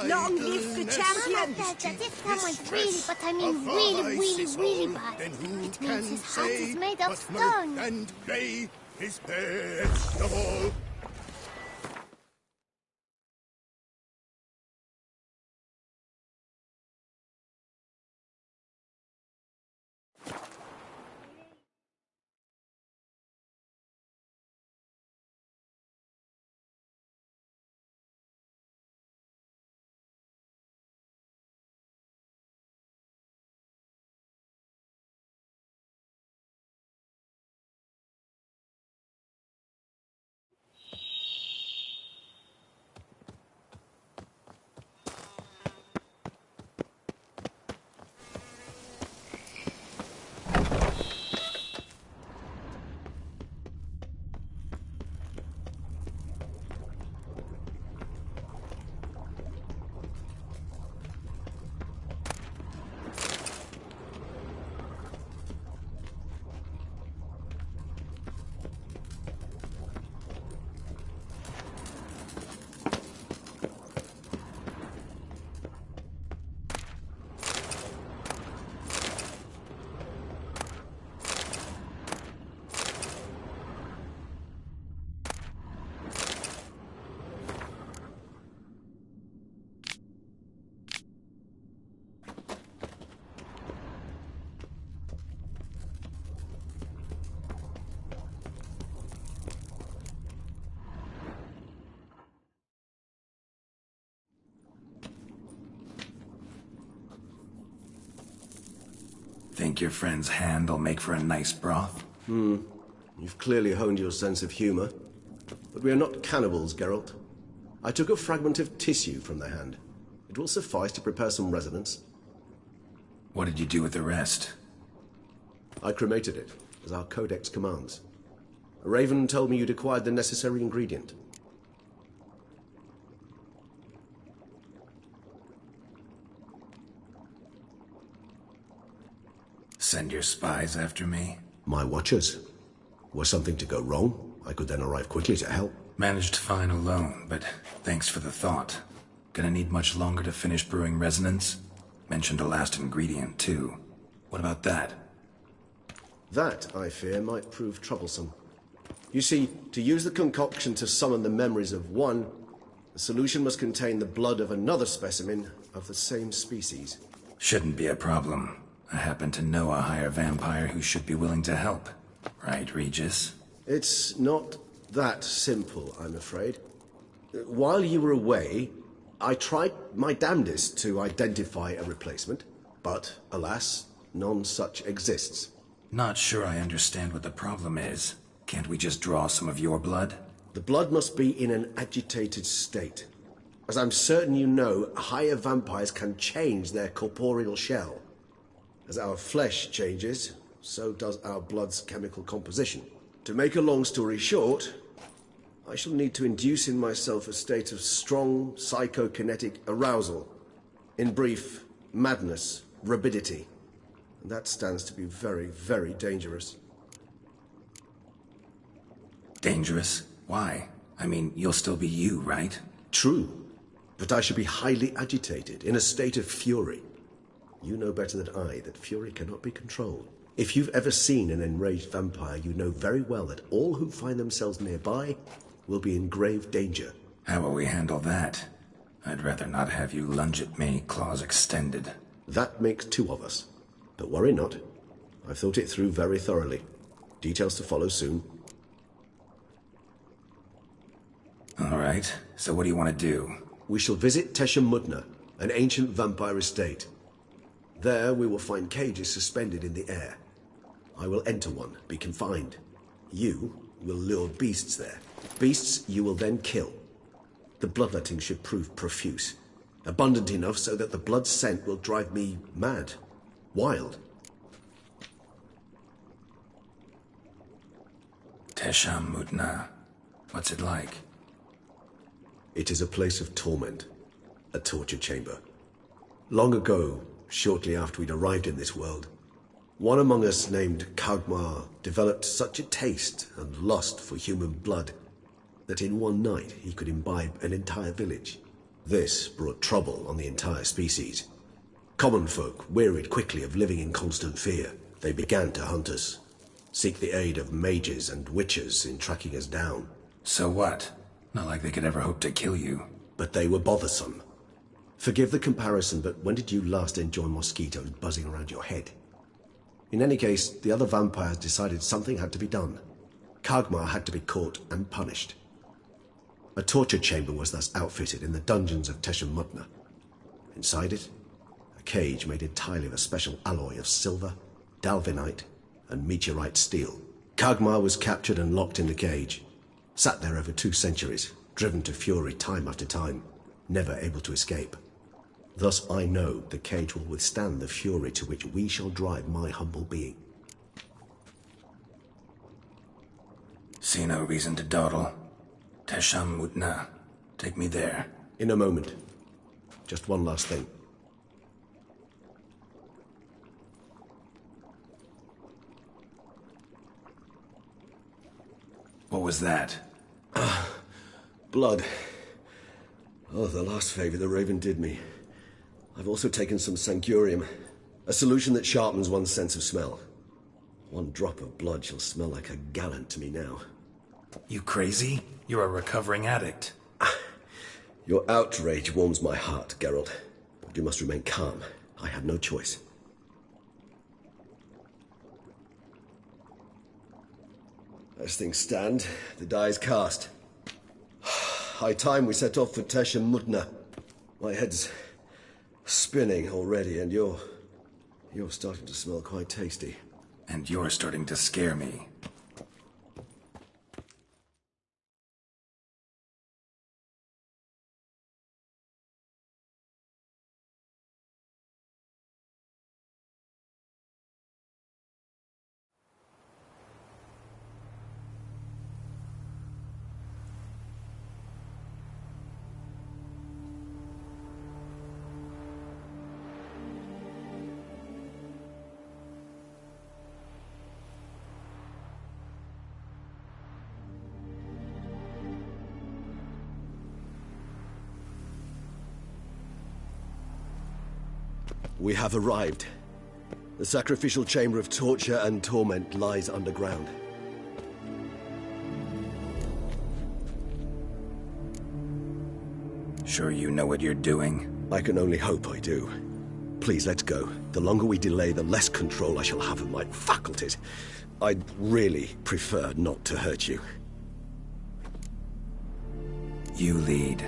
Long live the champion! This someone's really, but I mean really bad. It means his heart is made of stone. And play his best of all. Think your friend's hand will make for a nice broth? You've clearly honed your sense of humor. But we are not cannibals, Geralt. I took a fragment of tissue from the hand. It will suffice to prepare some resonance. What did you do with the rest? I cremated it, as our codex commands. A raven told me you'd acquired the necessary ingredient. Send your spies after me? My watchers. Were something to go wrong, I could then arrive quickly to help. Managed fine alone, but thanks for the thought. Gonna need much longer to finish brewing resonance? Mentioned a last ingredient, too. What about that? That, I fear, might prove troublesome. You see, to use the concoction to summon the memories of one, the solution must contain the blood of another specimen of the same species. Shouldn't be a problem. I happen to know a higher vampire who should be willing to help. Right, Regis? It's not that simple, I'm afraid. While you were away, I tried my damnedest to identify a replacement, but, alas, none such exists. Not sure I understand what the problem is. Can't we just draw some of your blood? The blood must be in an agitated state. As I'm certain you know, higher vampires can change their corporeal shell. As our flesh changes, so does our blood's chemical composition. To make a long story short, I shall need to induce in myself a state of strong psychokinetic arousal. In brief, madness, rabidity. And that stands to be very, very dangerous. Dangerous? Why? I mean, you'll still be you, right? True, but I shall be highly agitated, in a state of fury. You know better than I that fury cannot be controlled. If you've ever seen an enraged vampire, you know very well that all who find themselves nearby will be in grave danger. How will we handle that? I'd rather not have you lunge at me, claws extended. That makes two of us. But worry not. I've thought it through very thoroughly. Details to follow soon. All right, so what do you want to do? We shall visit Tesha Muna, an ancient vampire estate. There we will find cages suspended in the air. I will enter one, be confined. You will lure beasts there. Beasts you will then kill. The bloodletting should prove profuse. Abundant enough so that the blood scent will drive me mad. Wild. Tesha Muna. What's it like? It is a place of torment. A torture chamber. Long ago, shortly after we'd arrived in this world, one among us named Kagmar developed such a taste and lust for human blood that in one night he could imbibe an entire village. This brought trouble on the entire species. Common folk wearied quickly of living in constant fear. They began to hunt us, seek the aid of mages and witches in tracking us down. So what? Not like they could ever hope to kill you. But they were bothersome. Forgive the comparison, but when did you last enjoy mosquitoes buzzing around your head? In any case, the other vampires decided something had to be done. Kagmar had to be caught and punished. A torture chamber was thus outfitted in the dungeons of Tesha Muna. Inside it, a cage made entirely of a special alloy of silver, dalvinite, and meteorite steel. Kagmar was captured and locked in the cage. Sat there over 2 centuries, driven to fury time after time, never able to escape. Thus I know the cage will withstand the fury to which we shall drive my humble being. See no reason to dawdle. Tesha Muna, take me there. In a moment. Just one last thing. What was that? Blood. Oh, the last favor the Raven did me. I've also taken some Sancurium, a solution that sharpens one's sense of smell. 1 drop of blood shall smell like a gallon to me now. You crazy? You're a recovering addict. Your outrage warms my heart, Geralt. But you must remain calm. I had no choice. As things stand, the die is cast. High time we set off for Tesha Muna. My head's spinning already, and you're starting to smell quite tasty. And you're starting to scare me. We have arrived. The sacrificial chamber of torture and torment lies underground. Sure you know what you're doing? I can only hope I do. Please, let's go. The longer we delay, the less control I shall have of my faculties. I'd really prefer not to hurt you. You lead.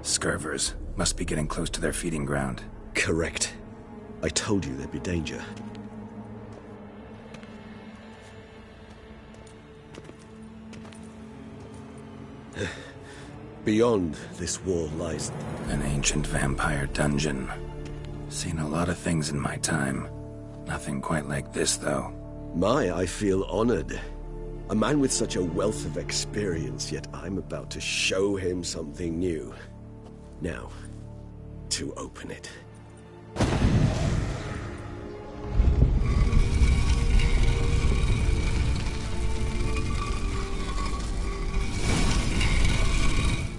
Scurvers must be getting close to their feeding ground. Correct. I told you there'd be danger. Beyond this wall lies... An ancient vampire dungeon. Seen a lot of things in my time. Nothing quite like this, though. I feel honored. A man with such a wealth of experience, yet I'm about to show him something new. Now, to open it.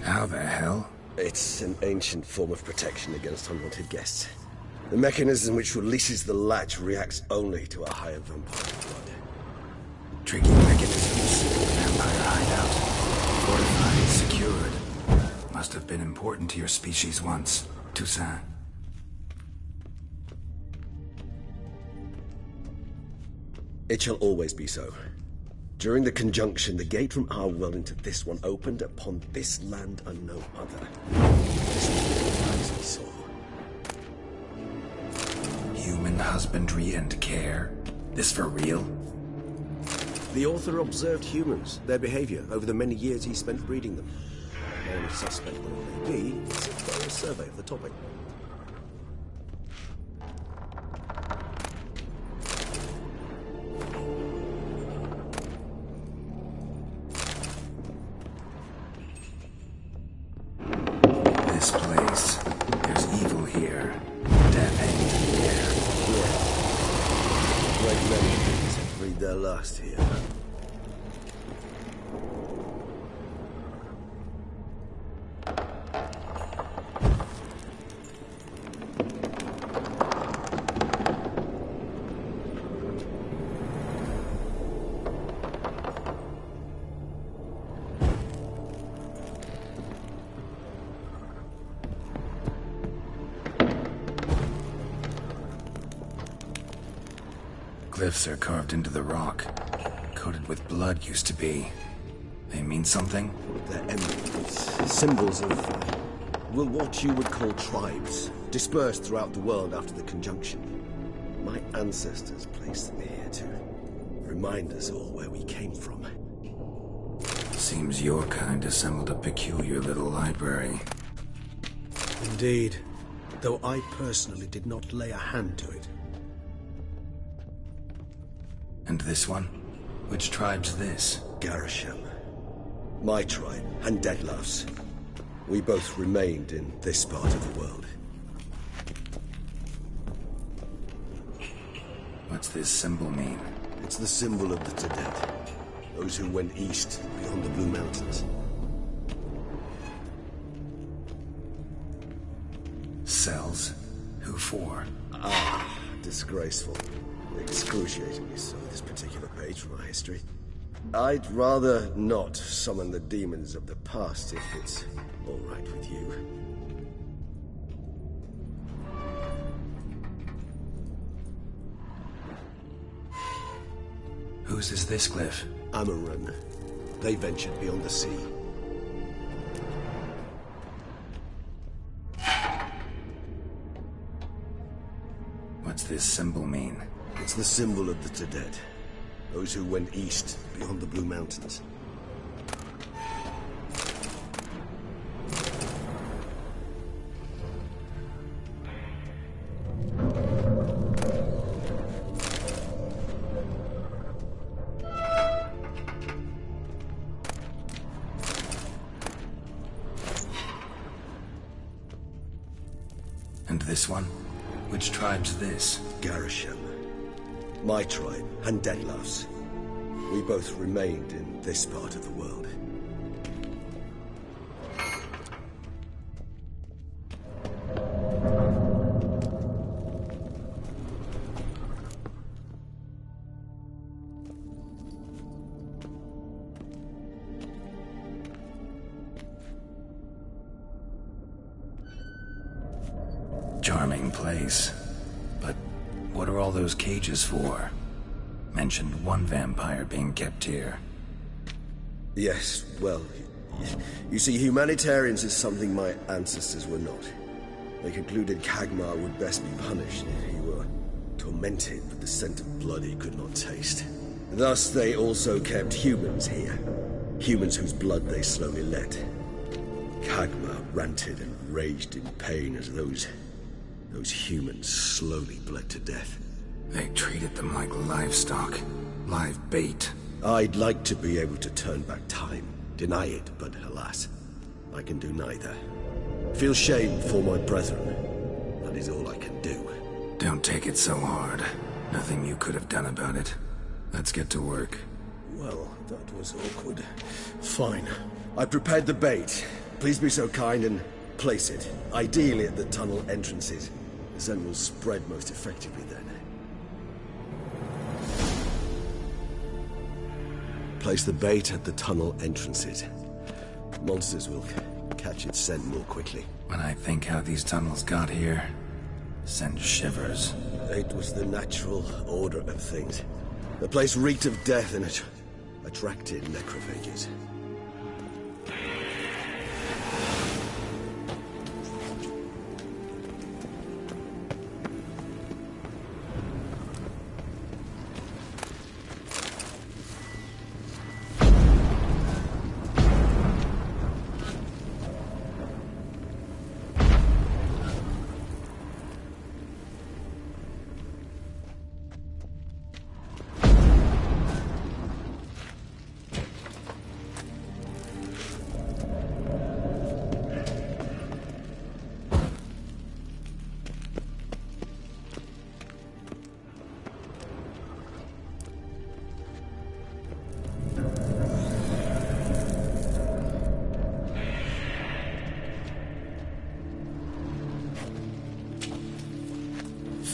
How the hell? It's an ancient form of protection against unwanted guests. The mechanism which releases the latch reacts only to a higher vampire blood. Tricky mechanisms. Vampire hideout. Fortified, secured. Must have been important to your species once, Toussaint. It shall always be so. During the conjunction, the gate from our world into this one opened upon this land and no other. This was the eyes we saw. Human husbandry and care? This for real? The author observed humans, their behavior, over the many years he spent breeding them. The only suspect that it may be is a thorough survey of the topic. This place. There's evil here. Death hanging in the air. Yeah. Great many things have breathed their last here. Glyphs are carved into the rock. Coated with blood used to be. They mean something? They're emblems, symbols of, well, what you would call tribes, dispersed throughout the world after the conjunction. My ancestors placed them here to remind us all where we came from. Seems your kind assembled a peculiar little library. Indeed, though I personally did not lay a hand to it. And this one? Which tribe's this? Garisham. My tribe, and Deadlough's. We both remained in this part of the world. What's this symbol mean? It's the symbol of the Tedet. Those who went east, beyond the Blue Mountains. Cells? Who for? Ah, disgraceful. Excruciatingly so, this particular page from our history. I'd rather not summon the demons of the past if it's all right with you. Whose is this glyph? Amarun. They ventured beyond the sea. What's this symbol mean? It's the symbol of the Tedet. Those who went east, beyond the Blue Mountains. And this one? Which tribe's this? Garisham. My tribe, and Deadlough's. We both remained in this part of the world. Charming place. But what are all those cages for? Mentioned one vampire being kept here. Yes, well, you see, humanitarians is something my ancestors were not. They concluded Kagmar would best be punished if he were tormented with the scent of blood he could not taste. Thus, they also kept humans here. Humans whose blood they slowly let. Kagmar ranted and raged in pain as those humans slowly bled to death. They treated them like livestock. Live bait. I'd like to be able to turn back time. Deny it, but alas, I can do neither. Feel shame for my brethren. That is all I can do. Don't take it so hard. Nothing you could have done about it. Let's get to work. Well, that was awkward. Fine. I prepared the bait. Please be so kind and place it. Ideally at the tunnel entrances. The scent will spread most effectively then. Place the bait at the tunnel entrances. Monsters will catch its scent more quickly. When I think how these tunnels got here, send shivers. It was the natural order of things. The place reeked of death and it attracted necrophages.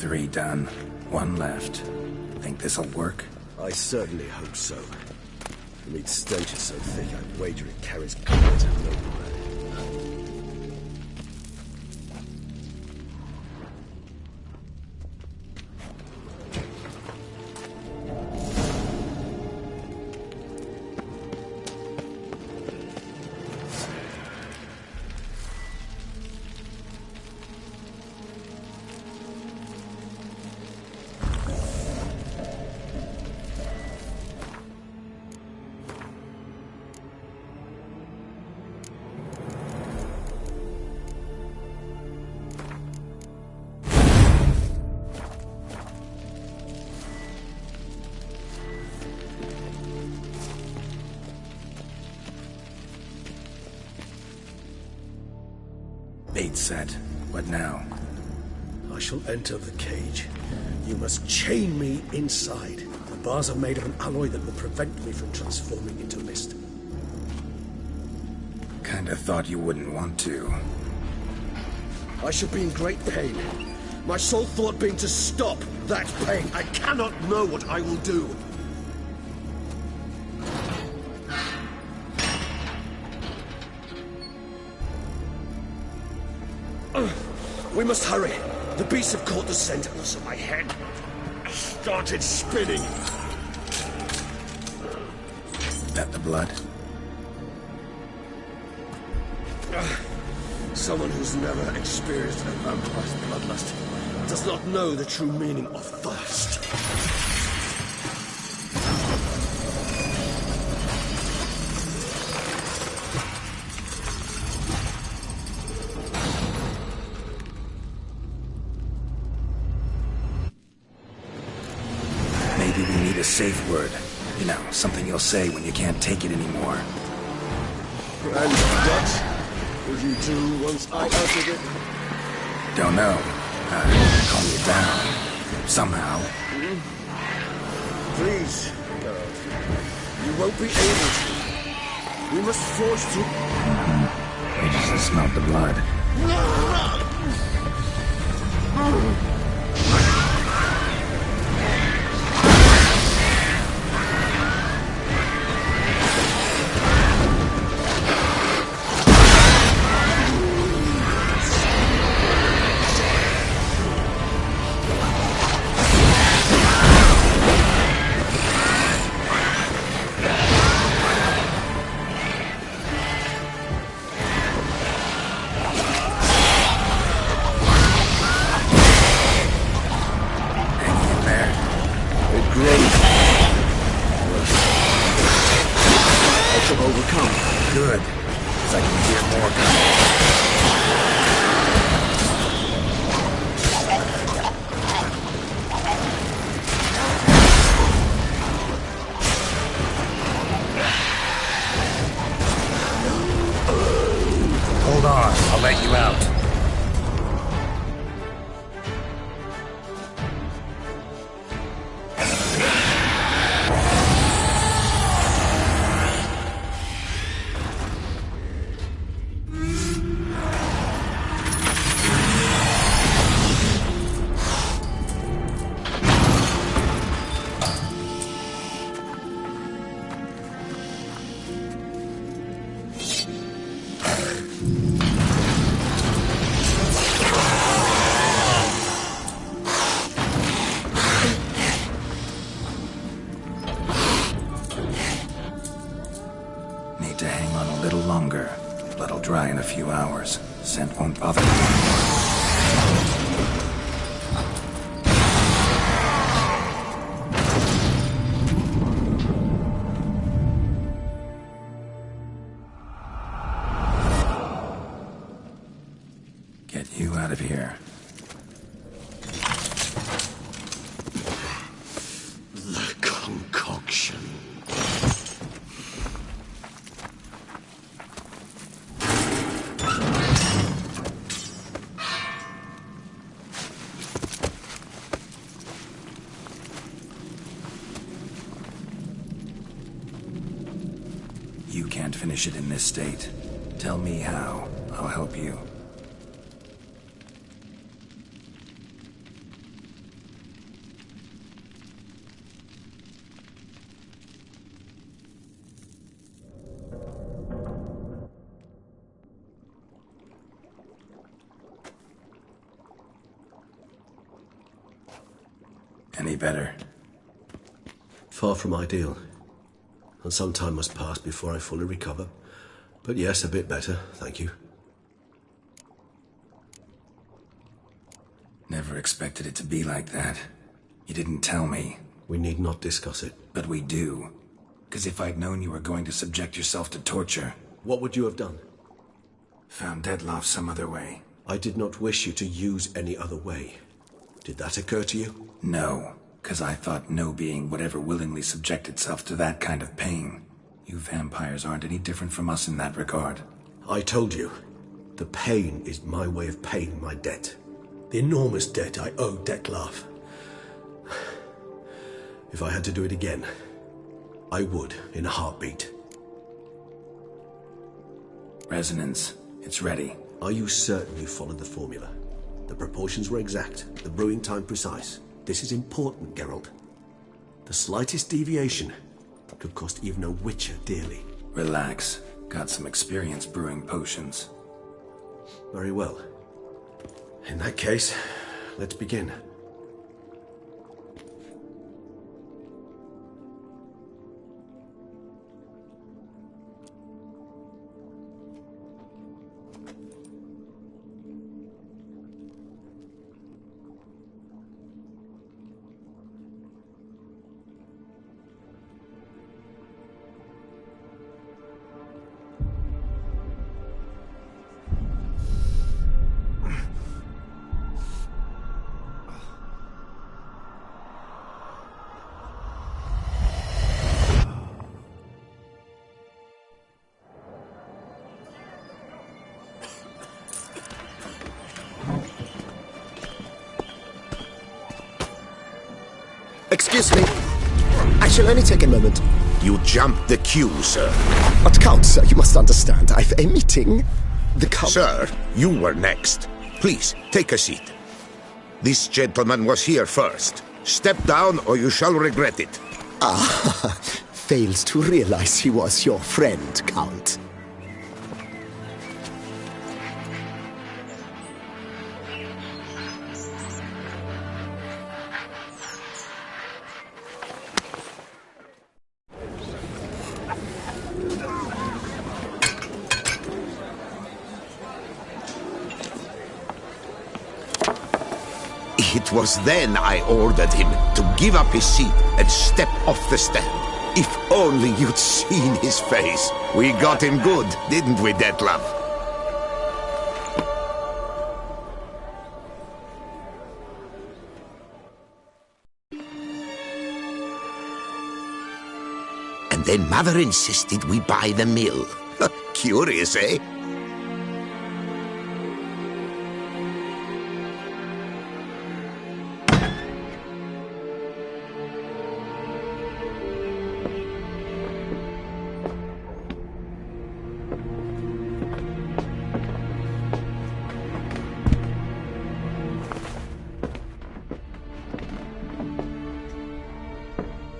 3 done. 1 left. Think this'll work? I certainly hope so. The meat stench is so thick, I'd wager it carries quiet nowhere. Bait set. What now? I shall enter the cage. You must chain me inside. The bars are made of an alloy that will prevent me from transforming into mist. Kinda thought you wouldn't want to. I shall be in great pain. My sole thought being to stop that pain. I cannot know what I will do. We must hurry. The beasts have caught the scent and also my head started spinning. That the blood? Someone who's never experienced a vampire's bloodlust does not know the true meaning of thirst. Maybe we need a safe word. You know, something you'll say when you can't take it anymore. And what will you do once I uttered it? Don't know. Calm you down. Somehow. Please, Geralt. You won't be able to. We must forge through. We just smelled the blood. Good, because I can hear more coming. Hold on, I'll let you out. To hang on a little longer. Blood'll dry in a few hours. Scent won't bother you. Get you out of here. The concoction. You can't finish it in this state. Tell me how. I'll help you. Any better? Far from ideal. And some time must pass before I fully recover. But yes, a bit better, thank you. Never expected it to be like that. You didn't tell me. We need not discuss it. But we do. Because if I'd known you were going to subject yourself to torture... What would you have done? Found Dettlaff some other way. I did not wish you to use any other way. Did that occur to you? No, because I thought no being would ever willingly subject itself to that kind of pain. You vampires aren't any different from us in that regard. I told you, the pain is my way of paying my debt. The enormous debt I owe Dettlaff. If I had to do it again, I would, in a heartbeat. Resonance. It's ready. Are you certain you followed the formula? The proportions were exact, the brewing time precise. This is important, Geralt. The slightest deviation could cost even a witcher dearly. Relax. Got some experience brewing potions. Very well. In that case, let's begin. Excuse me. I shall only take a moment. You jumped the queue, sir. But Count, sir, you must understand. I've a meeting. The Count... Sir, you were next. Please, take a seat. This gentleman was here first. Step down or you shall regret it. Ah, fails to realize he was your friend, Count. It was then I ordered him to give up his seat and step off the stand. If only you'd seen his face. We got him good, didn't we, Dettlaff? And then Mother insisted we buy the mill. Curious, eh?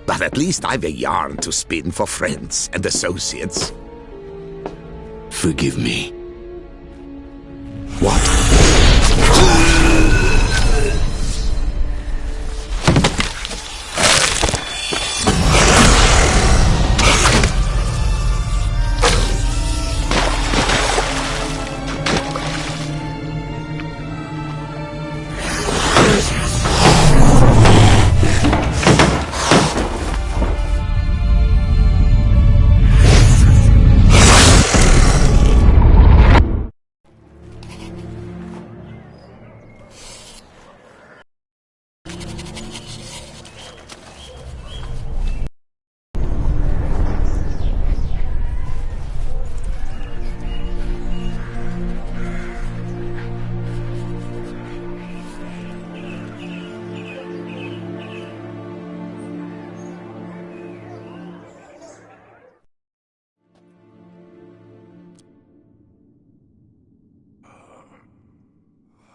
But at least I've a yarn to spin for friends and associates. Forgive me. What?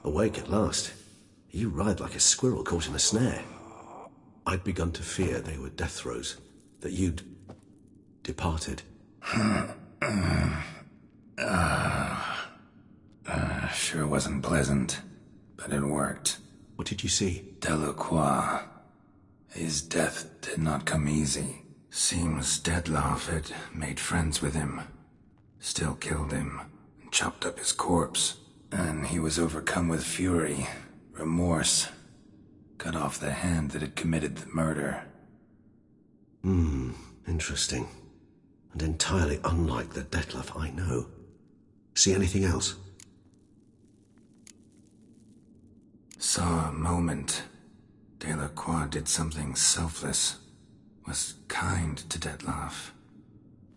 Awake at last. You ride like a squirrel caught in a snare. I'd begun to fear they were death throes, that you'd departed. Sure wasn't pleasant, but it worked. What did you see? Delacroix. His death did not come easy. Seems Dettlaff had made friends with him, still killed him, and chopped up his corpse. And he was overcome with fury, remorse, cut off the hand that had committed the murder. Interesting. And entirely unlike the Dettlaff I know. See anything else? Saw a moment. Delacroix did something selfless. Was kind to Dettlaff.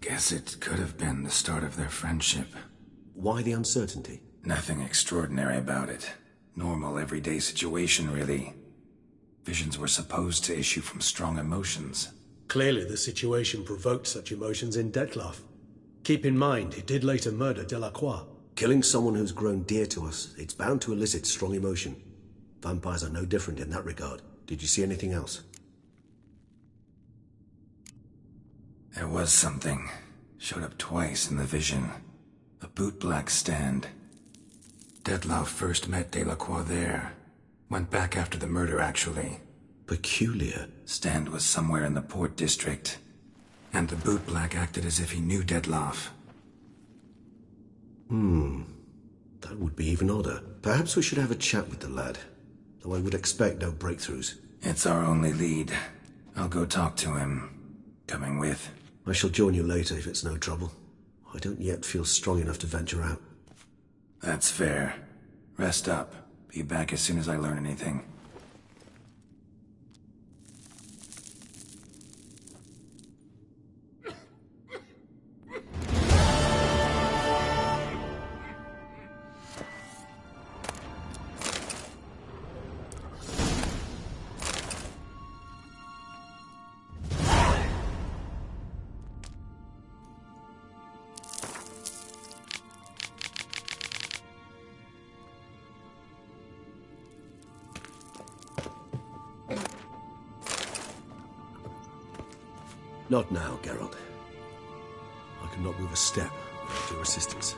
Guess it could have been the start of their friendship. Why the uncertainty? Nothing extraordinary about it. Normal, everyday situation, really. Visions were supposed to issue from strong emotions. Clearly the situation provoked such emotions in Dettlaff. Keep in mind, he did later murder Delacroix. Killing someone who's grown dear to us, it's bound to elicit strong emotion. Vampires are no different in that regard. Did you see anything else? There was something. Showed up twice in the vision. A bootblack stand. Dettlaff first met Delacroix there. Went back after the murder, actually. Peculiar. Stand was somewhere in the port district. And the bootblack acted as if he knew Dettlaff. That would be even odder. Perhaps we should have a chat with the lad. Though I would expect no breakthroughs. It's our only lead. I'll go talk to him. Coming with? I shall join you later if it's no trouble. I don't yet feel strong enough to venture out. That's fair. Rest up. Be back as soon as I learn anything. Not now, Geralt. I cannot move a step without your assistance.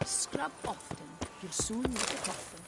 Scrub often. You'll soon look it often.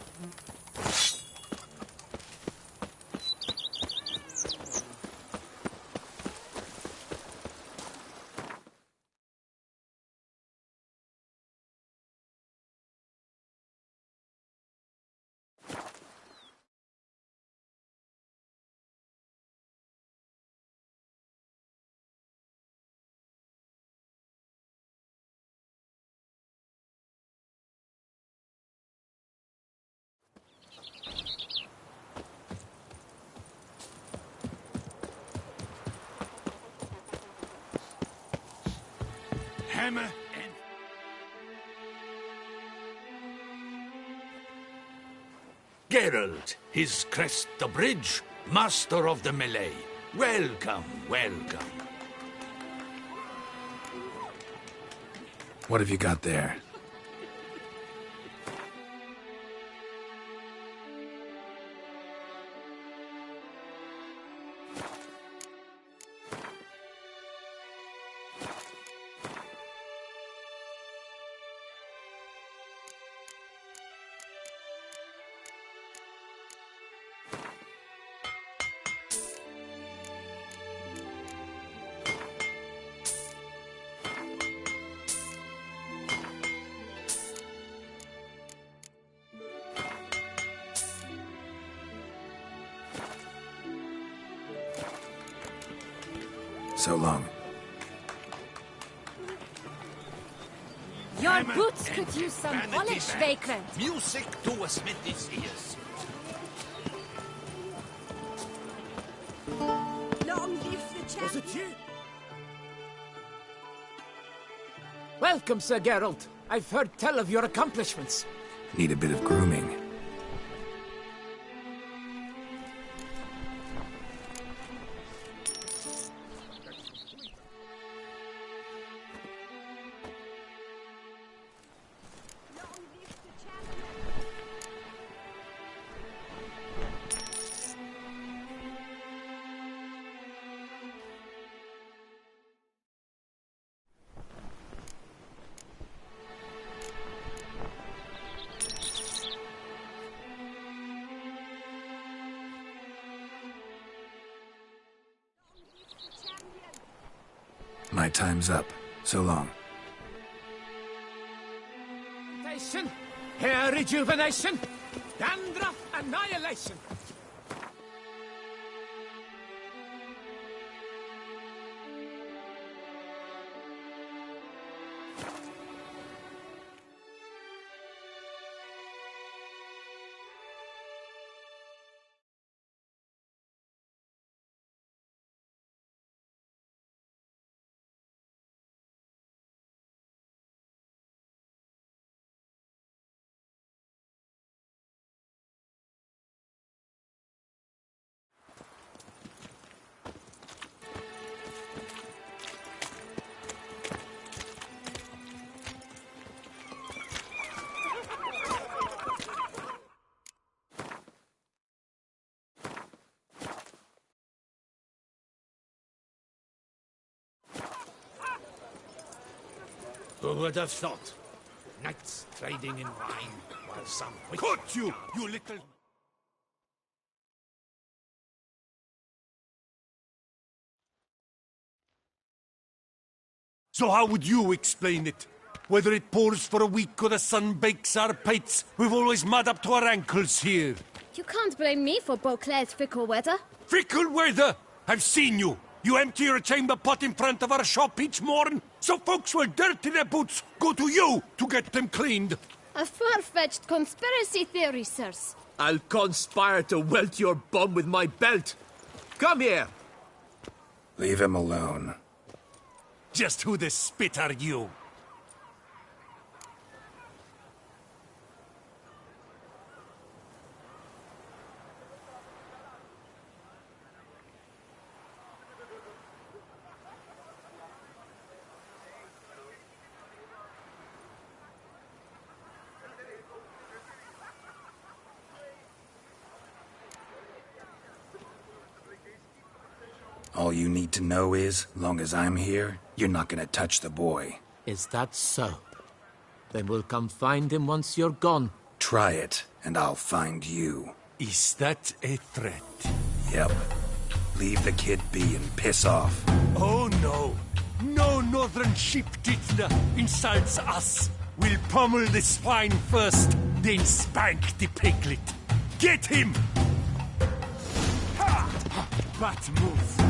Hammer and... Geralt, his crest the bridge, master of the melee. Welcome, welcome. What have you got there? So long. Your boots could use some polish, vagrant. Music to a smithy's ears. Long live the champion. Welcome, Sir Geralt. I've heard tell of your accomplishments. Need a bit of grooming. My time's up. So long. Hair rejuvenation, dandruff annihilation. Who would have thought? Knights trading in wine while some... Cut you, you little... So how would you explain it? Whether it pours for a week or the sun bakes our pates, we've always mud up to our ankles here. You can't blame me for Beauclair's fickle weather. Fickle weather! I've seen you! You empty your chamber pot in front of our shop each morn, so folks will dirty their boots, go to you to get them cleaned. A far-fetched conspiracy theory, sirs. I'll conspire to welt your bum with my belt. Come here. Leave him alone. Just who the spit are you? All you need to know is, long as I'm here, you're not gonna touch the boy. Is that so? Then we'll come find him once you're gone. Try it, and I'll find you. Is that a threat? Yep. Leave the kid be and piss off. Oh no. No northern sheep titna insults us. We'll pummel the swine first, then spank the piglet. Get him! Ha! But move.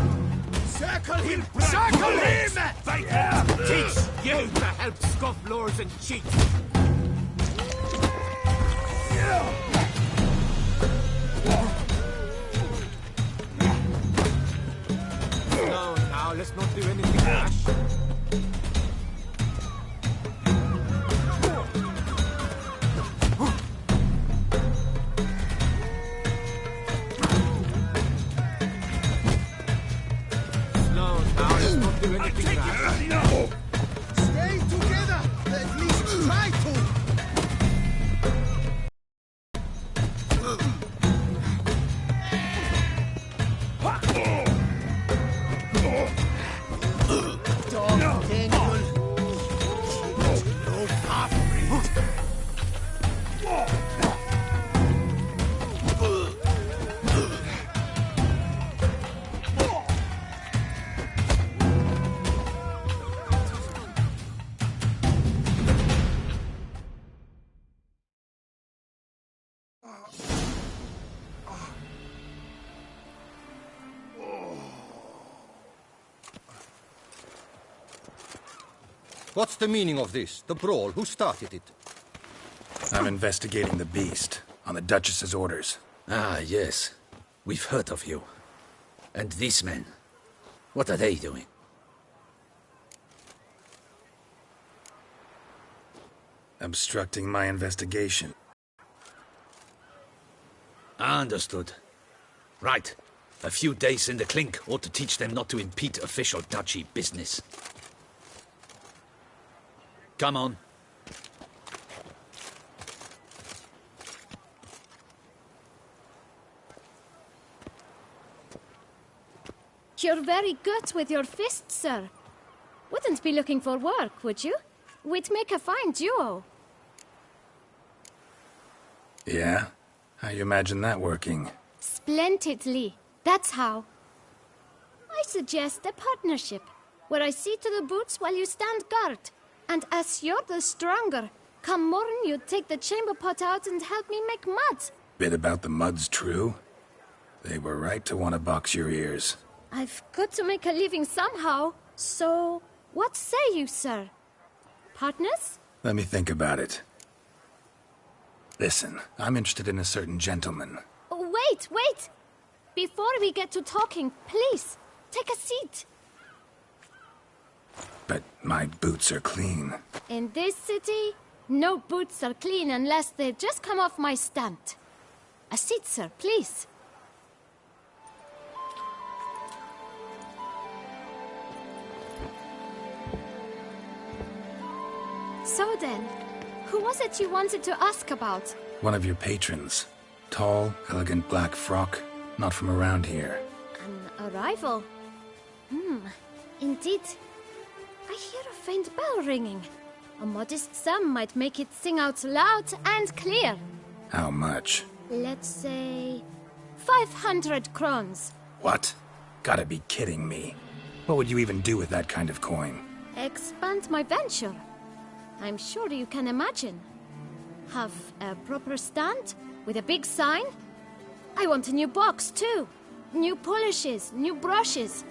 Circle him! Circle him! Teach you to help scofflords and cheats! No, now let's not do anything rash. Stay together! At least try to! Dog, Daniel! No half-breed! What's the meaning of this? The brawl? Who started it? I'm investigating the beast, on the Duchess's orders. Ah, yes. We've heard of you. And these men, what are they doing? Obstructing my investigation. Understood. Right. A few days in the clink ought to teach them not to impede official duchy business. Come on. You're very good with your fists, sir. Wouldn't be looking for work, would you? We'd make a fine duo. Yeah? How you imagine that working? Splendidly. That's how. I suggest a partnership, where I see to the boots while you stand guard. And as you're the stronger, come morn you take the chamber pot out and help me make mud. Bit about the mud's true? They were right to want to box your ears. I've got to make a living somehow, so what say you, sir? Partners? Let me think about it. Listen, I'm interested in a certain gentleman. Wait! Before we get to talking, please, take a seat. But my boots are clean. In this city, no boots are clean unless they just come off my stand. A seat, sir, please. So then, who was it you wanted to ask about? One of your patrons. Tall, elegant black frock. Not from around here. An arrival? Indeed. I hear a faint bell ringing. A modest sum might make it sing out loud and clear. How much? Let's say 500 crowns. What? Gotta be kidding me. What would you even do with that kind of coin? Expand my venture. I'm sure you can imagine. Have a proper stand with a big sign. I want a new box too. New polishes, new brushes.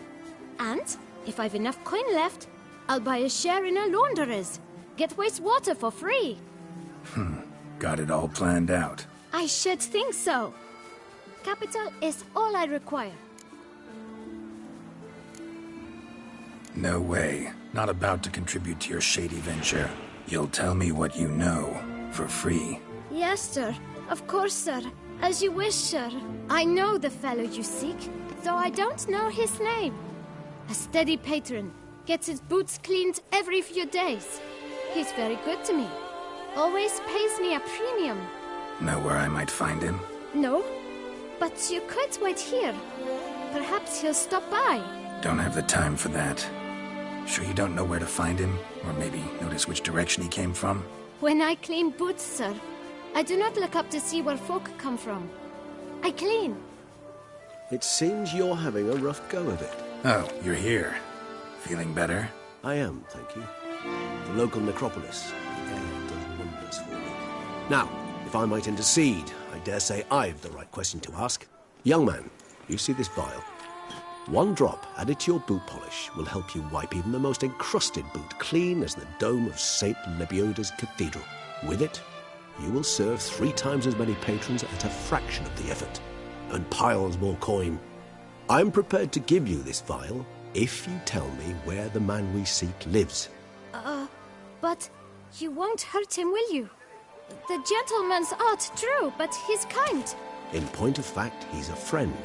And if I've enough coin left, I'll buy a share in a launderer's. Get wastewater for free. Got it all planned out. I should think so. Capital is all I require. No way. Not about to contribute to your shady venture. You'll tell me what you know, for free. Yes, sir. Of course, sir. As you wish, sir. I know the fellow you seek, though I don't know his name. A steady patron. Gets his boots cleaned every few days. He's very good to me. Always pays me a premium. Know where I might find him? No, but you could wait here. Perhaps he'll stop by. Don't have the time for that. Sure you don't know where to find him? Or maybe notice which direction he came from? When I clean boots, sir, I do not look up to see where folk come from. I clean. It seems you're having a rough go of it. Oh, you're here. Feeling better? I am, thank you. The local necropolis. The air does wonders for me. Now, if I might intercede, I dare say I've the right question to ask. Young man, you see this vial? One drop added to your boot polish will help you wipe even the most encrusted boot clean as the dome of St. Lebioda's Cathedral. With it, you will serve 3 times as many patrons at a fraction of the effort, and piles more coin. I'm prepared to give you this vial if you tell me where the man we seek lives. But you won't hurt him, will you? The gentleman's art, true, but he's kind. In point of fact, he's a friend.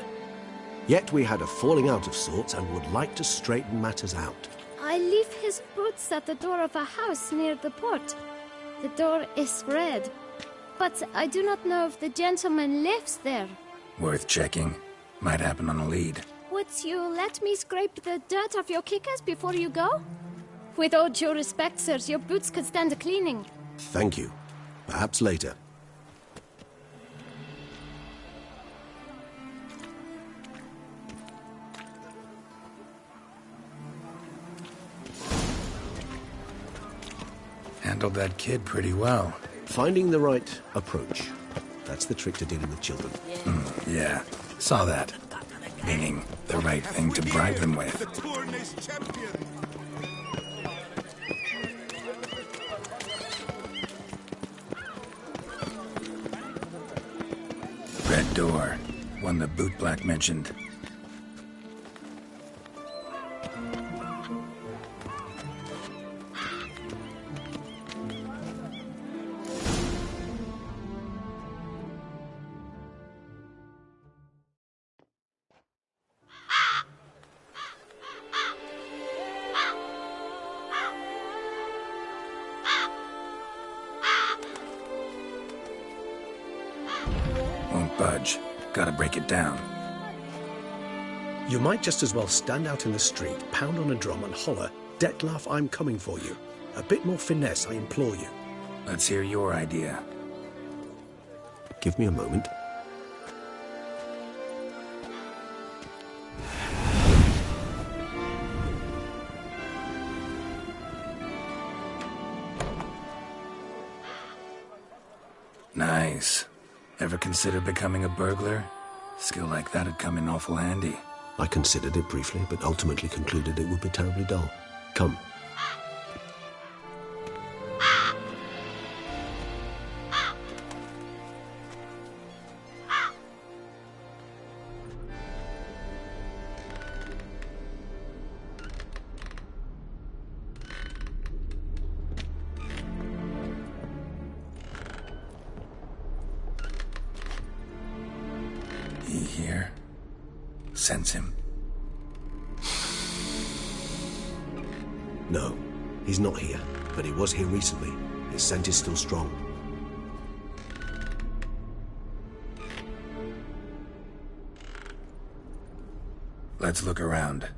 Yet we had a falling out of sorts and would like to straighten matters out. I leave his boots at the door of a house near the port. The door is red, but I do not know if the gentleman lives there. Worth checking. Might happen on a lead. Would you let me scrape the dirt off your kickers before you go? With all due respect, sirs, your boots could stand a cleaning. Thank you. Perhaps later. Handled that kid pretty well. Finding the right approach. That's the trick to dealing with children. Yeah, saw that. Meaning the right thing to bribe them with. Red door. One the bootblack mentioned. Budge. Gotta break it down. You might just as well stand out in the street, pound on a drum and holler, "Detlef, I'm coming for you." A bit more finesse, I implore you. Let's hear your idea. Give me a moment. Nice. Ever consider becoming a burglar? Skill like that'd come in awful handy. I considered it briefly, but ultimately concluded it would be terribly dull. Come. He here? Sense him? No, he's not here, but he was here recently. His scent is still strong. Let's look around.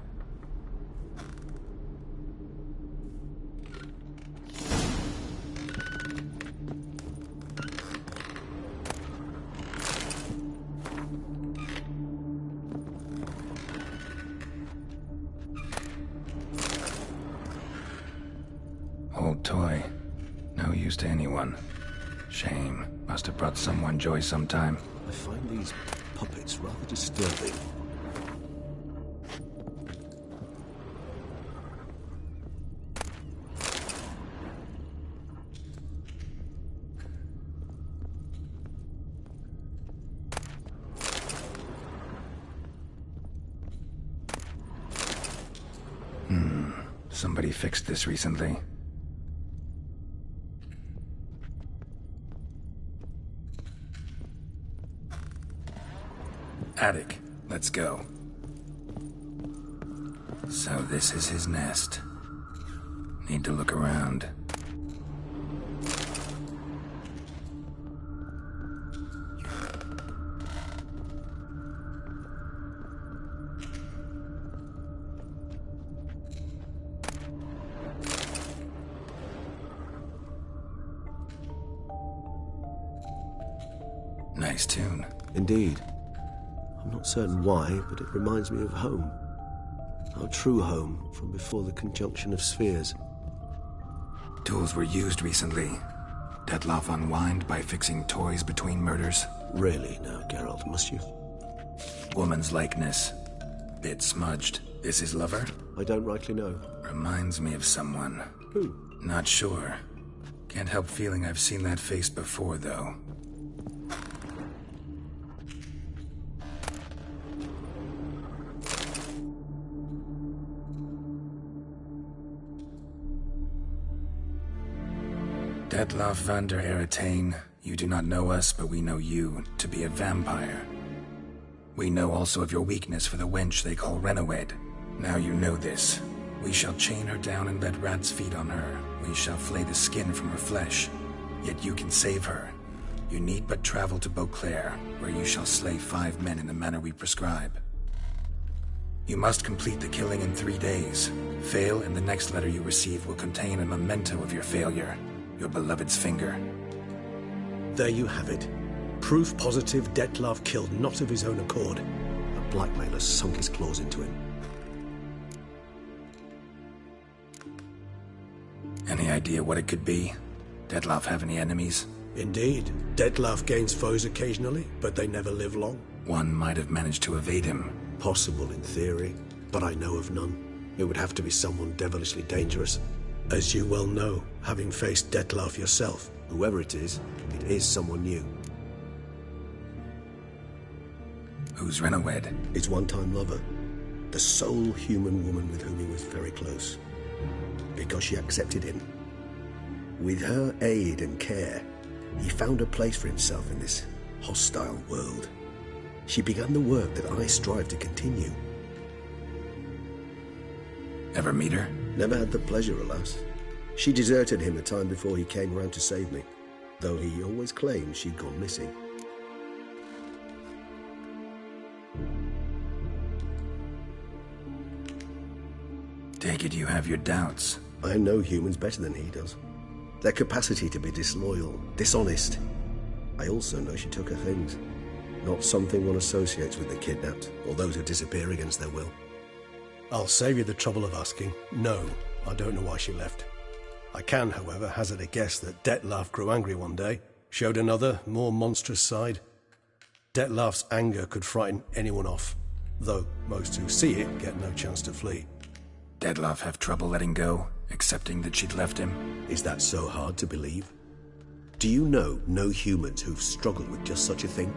Old toy. No use to anyone. Shame. Must have brought someone joy sometime. I find these puppets rather disturbing. Somebody fixed this recently. Attic. Let's go. So this is his nest. Need to look around. Nice tune. Indeed. I'm not certain why, but it reminds me of home. Our true home from before the conjunction of spheres. Tools were used recently. Dettlaff unwind by fixing toys between murders. Really now, Geralt, must you? Woman's likeness. Bit smudged. This his lover? I don't rightly know. Reminds me of someone. Who? Not sure. Can't help feeling I've seen that face before, though. Dettlaff van der Eretain, you do not know us, but we know you to be a vampire. We know also of your weakness for the wench they call Renawed. Now you know this. We shall chain her down and let rats feed on her. We shall flay the skin from her flesh. Yet you can save her. You need but travel to Beauclair, where you shall slay 5 men in the manner we prescribe. You must complete the killing in 3 days. Fail, and the next letter you receive will contain a memento of your failure. Your beloved's finger. There you have it. Proof positive Dettlaff killed not of his own accord. A blackmailer sunk his claws into him. Any idea what it could be? Dettlaff have any enemies? Indeed. Dettlaff gains foes occasionally, but they never live long. One might have managed to evade him. Possible in theory, but I know of none. It would have to be someone devilishly dangerous. As you well know, having faced Dettlaff yourself. Whoever it is someone new. Who's Renawed? His one-time lover. The sole human woman with whom he was very close. Because she accepted him. With her aid and care, he found a place for himself in this hostile world. She began the work that I strive to continue. Ever meet her? Never had the pleasure, alas. She deserted him a time before he came round to save me, though he always claimed she'd gone missing. Take it you have your doubts. I know humans better than he does. Their capacity to be disloyal, dishonest. I also know she took her things. Not something one associates with the kidnapped, or those who disappear against their will. I'll save you the trouble of asking. No, I don't know why she left. I can, however, hazard a guess that Dettlaff grew angry one day, showed another, more monstrous side. Dettlaff's anger could frighten anyone off, though most who see it get no chance to flee. Dettlaff have trouble letting go, accepting that she'd left him? Is that so hard to believe? Do you know no humans who've struggled with just such a thing?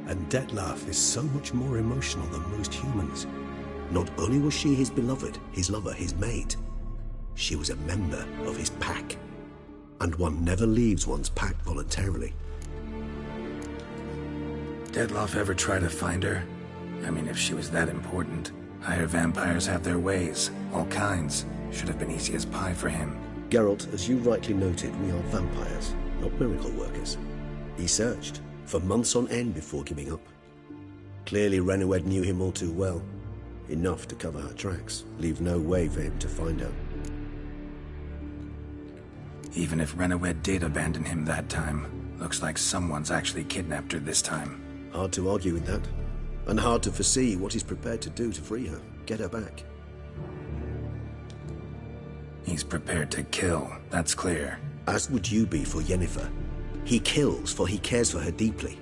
And Dettlaff is so much more emotional than most humans. Not only was she his beloved, his lover, his mate, she was a member of his pack. And one never leaves one's pack voluntarily. Dettlaff ever try to find her? I mean, if she was that important. Higher vampires have their ways, all kinds. Should have been easy as pie for him. Geralt, as you rightly noted, we are vampires, not miracle workers. He searched, for months on end before giving up. Clearly Renawed knew him all too well. Enough to cover her tracks, leave no way for him to find her. Even if Renawed did abandon him that time, looks like someone's actually kidnapped her this time. Hard to argue with that. And hard to foresee what he's prepared to do to free her, get her back. He's prepared to kill, that's clear. As would you be for Yennefer. He kills for he cares for her deeply.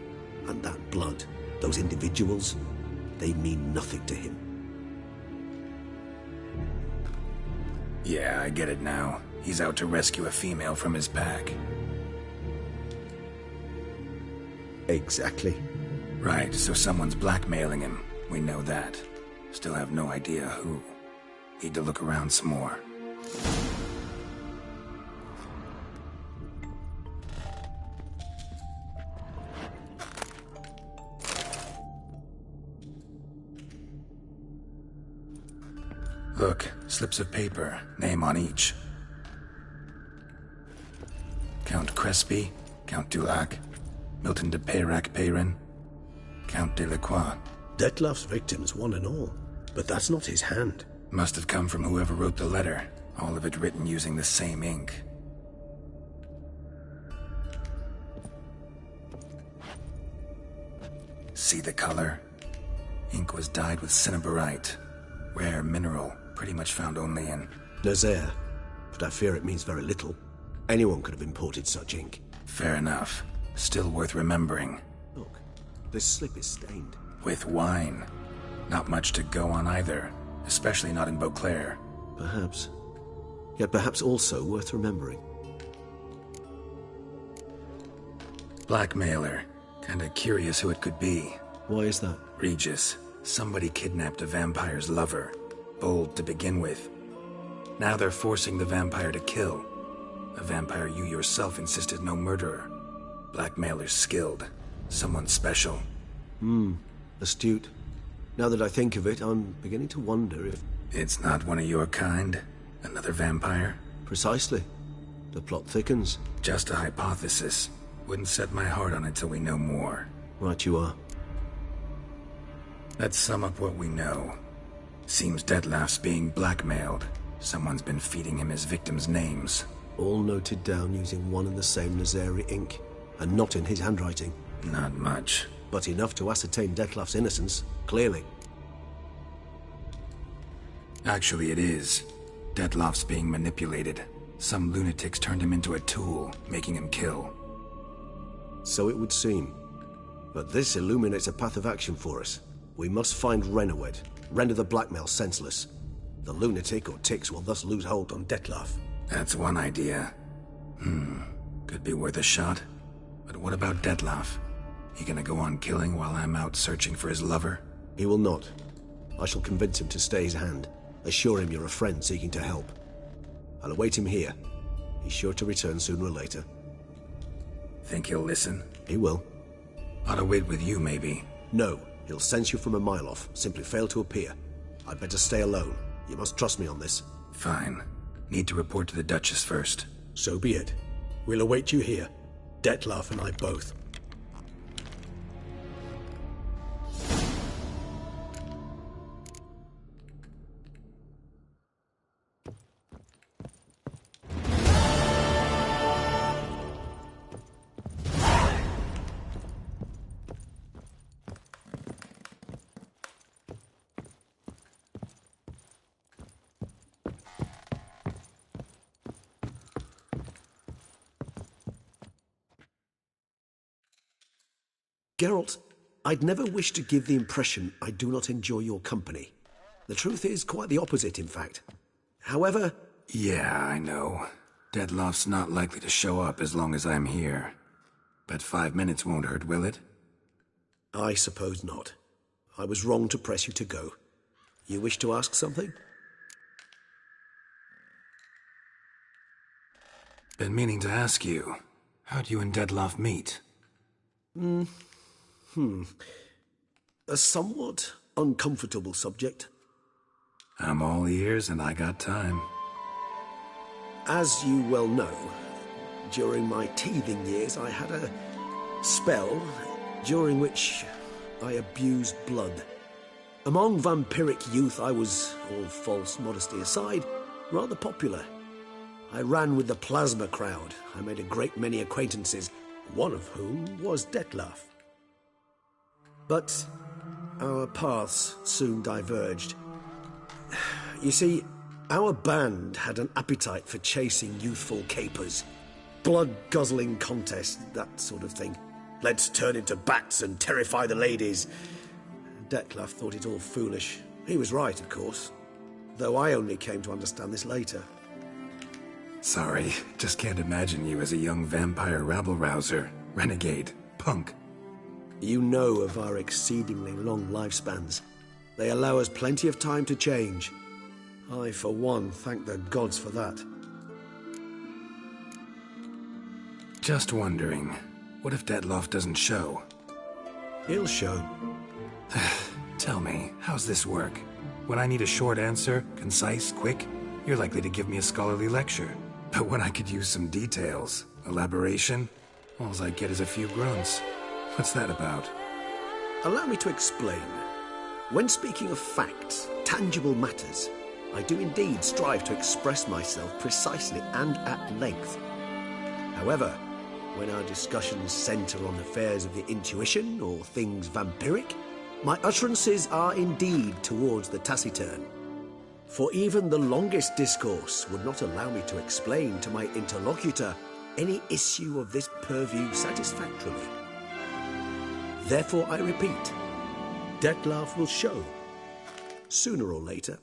And that blood, those individuals, they mean nothing to him. Yeah, I get it now. He's out to rescue a female from his pack. Exactly. Right, so someone's blackmailing him. We know that. Still have no idea who. Need to look around some more. Look, slips of paper, name on each. Count Crespi, Count Dulac, Milton de Peyrac-Peyrin, Count Delacroix. Dettlaff's victims, one and all. But that's not his hand. Must have come from whoever wrote the letter. All of it written using the same ink. See the color? Ink was dyed with cinnabarite. Rare mineral, pretty much found only in... Nazaire. But I fear it means very little. Anyone could have imported such ink. Fair enough. Still worth remembering. Look, this slip is stained. With wine. Not much to go on either. Especially not in Beauclair. Perhaps. Yet perhaps also worth remembering. Blackmailer. Kinda curious who it could be. Why is that? Regis. Somebody kidnapped a vampire's lover. Bold to begin with. Now they're forcing the vampire to kill. A vampire you yourself insisted no murderer. Blackmailer's skilled. Someone special. Astute. Now that I think of it, I'm beginning to wonder if... It's not one of your kind? Another vampire? Precisely. The plot thickens. Just a hypothesis. Wouldn't set my heart on it till we know more. Right you are. Let's sum up what we know. Seems Detlef's being blackmailed. Someone's been feeding him his victims' names. All noted down using one and the same Nazari ink, and not in his handwriting. Not much. But enough to ascertain Detlef's innocence, clearly. Actually, it is. Detlef's being manipulated. Some lunatics turned him into a tool, making him kill. So it would seem. But this illuminates a path of action for us. We must find Renowed, render the blackmail senseless. The lunatic or ticks will thus lose hold on Detlef. That's one idea. Could be worth a shot. But what about Detlef? He gonna go on killing while I'm out searching for his lover? He will not. I shall convince him to stay his hand. Assure him you're a friend seeking to help. I'll await him here. He's sure to return sooner or later. Think he'll listen? He will. Ought to wait with you, maybe. No, he'll sense you from a mile off. Simply fail to appear. I'd better stay alone. You must trust me on this. Fine. Need to report to the Duchess first. So be it. We'll await you here. Detlef and I both. Geralt, I'd never wish to give the impression I do not enjoy your company. The truth is quite the opposite, in fact. However... Yeah, I know. Detlef's not likely to show up as long as I'm here. But 5 minutes won't hurt, will it? I suppose not. I was wrong to press you to go. You wish to ask something? Been meaning to ask you. How'd you and Detlef meet? A somewhat uncomfortable subject. I'm all ears and I got time. As you well know, during my teething years I had a spell during which I abused blood. Among vampiric youth I was, all false modesty aside, rather popular. I ran with the plasma crowd. I made a great many acquaintances, one of whom was Detlef. But our paths soon diverged. You see, our band had an appetite for chasing youthful capers. Blood-guzzling contests, that sort of thing. Let's turn into bats and terrify the ladies. Detlef thought it all foolish. He was right, of course. Though I only came to understand this later. Sorry, just can't imagine you as a young vampire rabble-rouser, renegade, punk. You know of our exceedingly long lifespans. They allow us plenty of time to change. I, for one, thank the gods for that. Just wondering, what if Detlef doesn't show? He'll show. Tell me, how's this work? When I need a short answer, concise, quick, you're likely to give me a scholarly lecture. But when I could use some details, elaboration, all I get is a few grunts. What's that about? Allow me to explain. When speaking of facts, tangible matters, I do indeed strive to express myself precisely and at length. However, when our discussions centre on affairs of the intuition or things vampiric, my utterances are indeed towards the taciturn. For even the longest discourse would not allow me to explain to my interlocutor any issue of this purview satisfactorily. Therefore, I repeat, Dettlaff will show, sooner or later.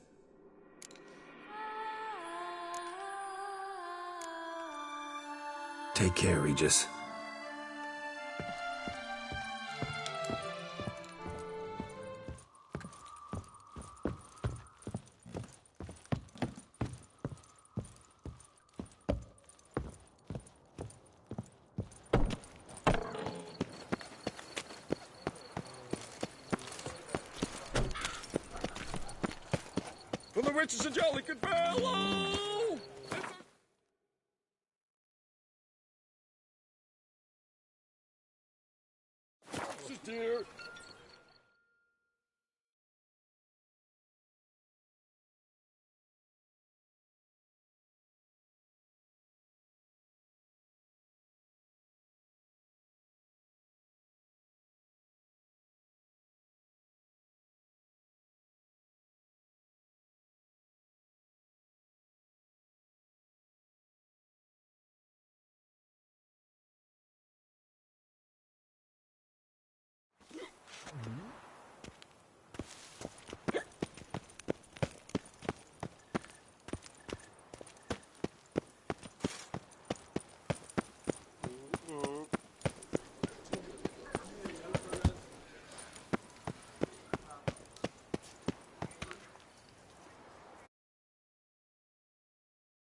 Take care, Regis. For the witches and jolly good fellow! Dear.